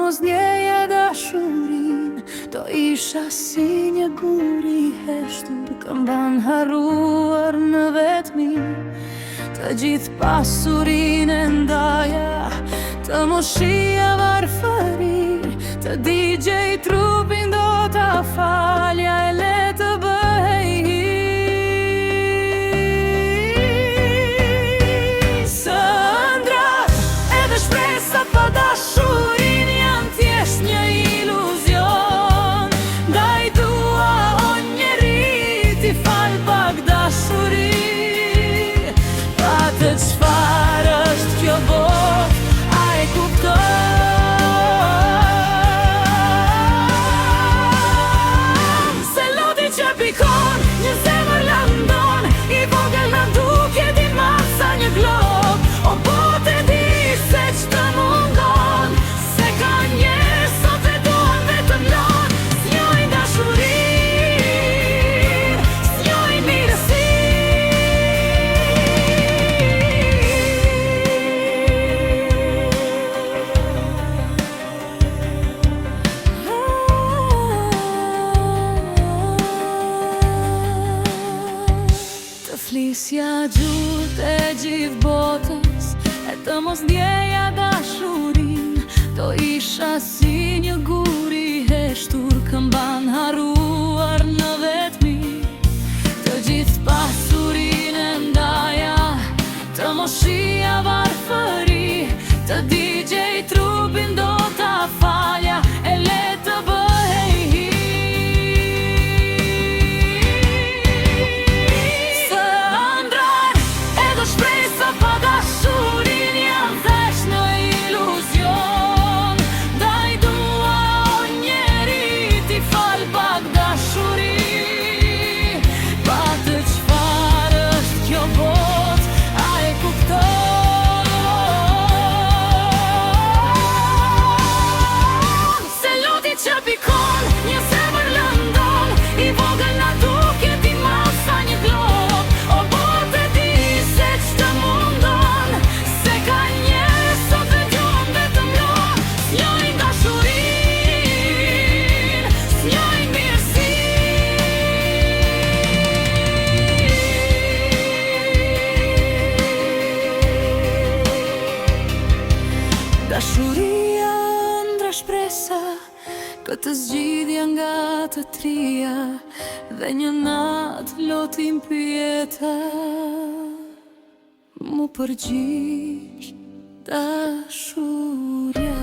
mos ndjeja dashurin, do isha si një gur i heshtur, këmban harruar në vetmi. Të gjithë pasurinë e ndaja, të moshia varfëri, të digjej trupin do ta falja e le të bëhej hi. Së ëndrat edhe shpresat pa dashurin janë thjesht një iluzion. Ndaj dua o njeri ti fal pak dashuri. Patë çfarë është kjo botë, a e kupton? Se loti që pikon, një zemër landon, i vogël na duket i madh sa një glob. O bote di se ç'të mungon, se ka njerëz sot e duan vetëm lon. S'njojnë dashurinë, s'njojnë mirësinë. Të flisja gjurët e gjithë botës, e të mos ndjeja dashurin, do isha si një gur i heshtur, këmban harruar në vetmi. Të gjithë pasurinë e ndaja, të moshia varfëri, të digjej trupin do ta falja e le të bëhej hi. Së ëndrat edhe shpresa pa dashurin janë thjesht në iluzion. Ndaj dua o njeri ti fal pak dashuri. Patë çfarë është kjo botë, a e kupton? Se loti që pikon, një zemër lëndon, i vogël na duket i madh sa një glob. O bote di se ç'të mundon, se ka njerëz sot e duan vetëm lon. S'njojnë dashurinë, s'njojnë mirësinë. Dashuria ëndra shpresa, këtë zgjidhja nga të trija, dhe një natë lotin pyeta, mu përgjigj dashuria.